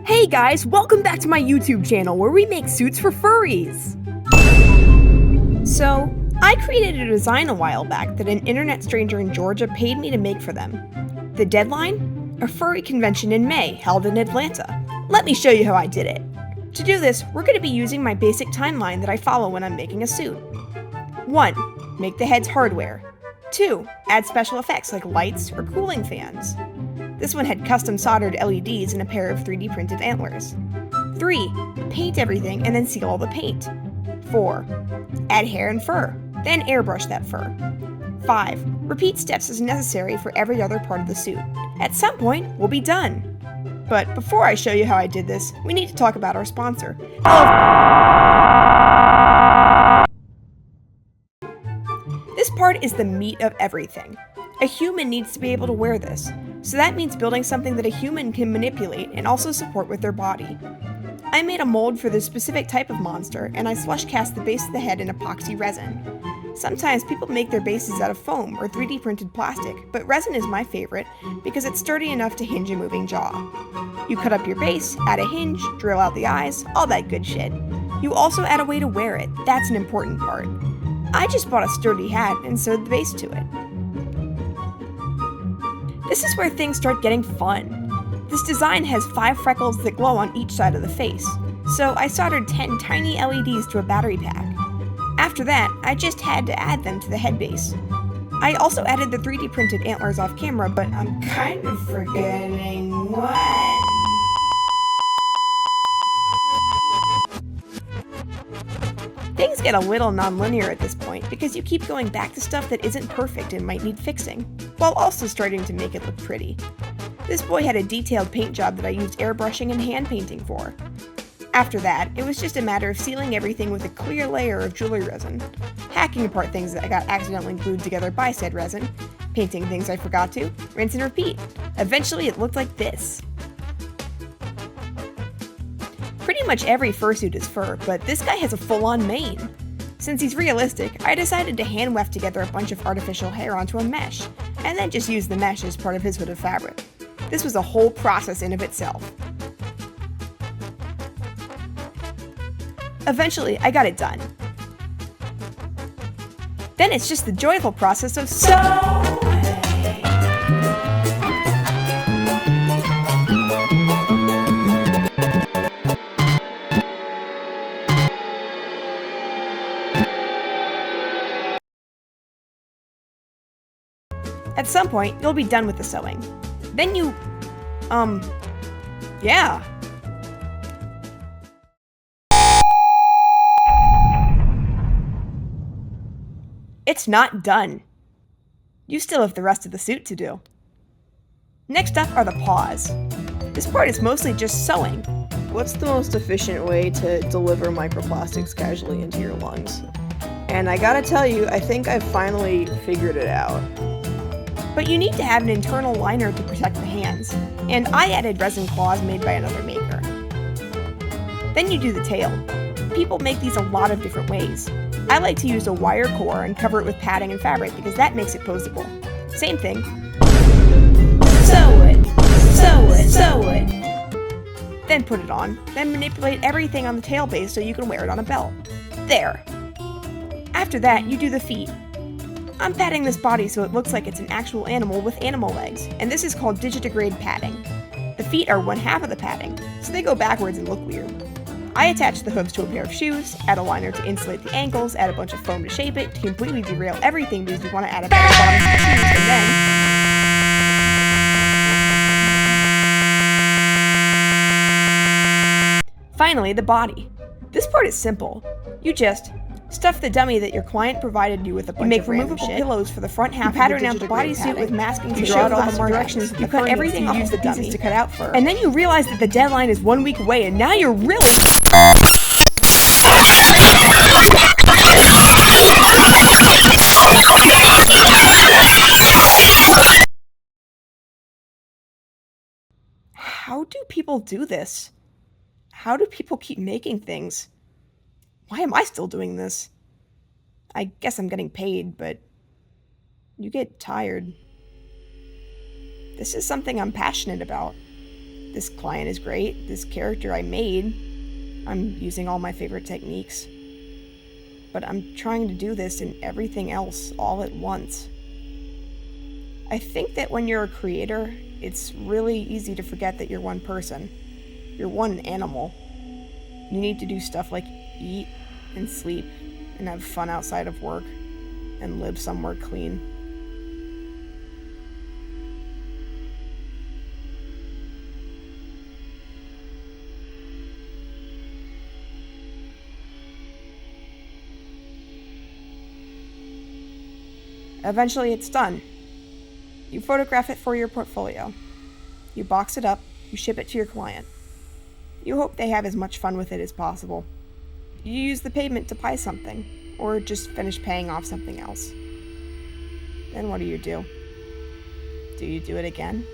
Hey guys, welcome back to my YouTube channel where we make suits for furries! So, I created a design a while back that an internet stranger in Georgia paid me to make for them. The deadline? A furry convention in May held in Atlanta. Let me show you how I did it. To do this, we're going to be using my basic timeline that I follow when I'm making a suit. 1. Make the head's hardware. 2. Add special effects like lights or cooling fans. This one had custom soldered LEDs and a pair of 3D printed antlers. 3. Paint everything and then seal all the paint. 4. Add hair and fur, then airbrush that fur. 5. Repeat steps as necessary for every other part of the suit. At some point, we'll be done. But before I show you how I did this, we need to talk about our sponsor. This part is the meat of everything. A human needs to be able to wear this, so that means building something that a human can manipulate and also support with their body. I made a mold for this specific type of monster, and I slush cast the base of the head in epoxy resin. Sometimes people make their bases out of foam or 3D printed plastic, but resin is my favorite because it's sturdy enough to hinge a moving jaw. You cut up your base, add a hinge, drill out the eyes, all that good shit. You also add a way to wear it, that's an important part. I just bought a sturdy hat and sewed the base to it. This is where things start getting fun. This design has 5 freckles that glow on each side of the face, so I soldered 10 tiny LEDs to a battery pack. After that, I just had to add them to the head base. I also added the 3D printed antlers off camera, but I'm kind of forgetting what. Things get a little non-linear at this point because you keep going back to stuff that isn't perfect and might need fixing, while also starting to make it look pretty. This boy had a detailed paint job that I used airbrushing and hand painting for. After that, it was just a matter of sealing everything with a clear layer of jewelry resin, hacking apart things that I got accidentally glued together by said resin, painting things I forgot to, rinse and repeat. Eventually it looked like this. Pretty much every fursuit is fur, but this guy has a full-on mane. Since he's realistic, I decided to hand weft together a bunch of artificial hair onto a mesh, and then just use the mesh as part of his hood of fabric. This was a whole process in of itself. Eventually, I got it done. Then it's just the joyful process of sewing. At some point, you'll be done with the sewing. Then you, yeah. It's not done. You still have the rest of the suit to do. Next up are the paws. This part is mostly just sewing. What's the most efficient way to deliver microplastics casually into your lungs? And I gotta tell you, I think I've finally figured it out. But you need to have an internal liner to protect the hands, and I added resin claws made by another maker. Then you do the tail. People make these a lot of different ways. I like to use a wire core and cover it with padding and fabric because that makes it posable. Same thing. Sew it, sew it, sew it. Then put it on, then manipulate everything on the tail base so you can wear it on a belt. There. After that, you do the feet. I'm padding this body so it looks like it's an actual animal with animal legs, and this is called digitigrade padding. The feet are 1/2 of the padding, so they go backwards and look weird. I attach the hooves to a pair of shoes, add a liner to insulate the ankles, add a bunch of foam to shape it, to completely derail everything because we want to add a better bottom to the shoes, and then finally, the body. This part is simple. You just stuff the dummy that your client provided you with a bunch of removable pillows for the front half. You pattern out the bodysuit with masking to show all the directions. You cut everything off of the dummy to cut out fur. And then you realize that the deadline is 1 week away, and now you're really How do people do this? How do people keep making things? Why am I still doing this? I guess I'm getting paid, but you get tired. This is something I'm passionate about. This client is great. This character I made, I'm using all my favorite techniques. But I'm trying to do this and everything else all at once. I think that when you're a creator, it's really easy to forget that you're one person. You're one animal. You need to do stuff like eat and sleep and have fun outside of work and live somewhere clean. Eventually it's done. You photograph it for your portfolio. You box it up, you ship it to your client. You hope they have as much fun with it as possible. You use the payment to buy something, or just finish paying off something else. Then what do? Do you do it again?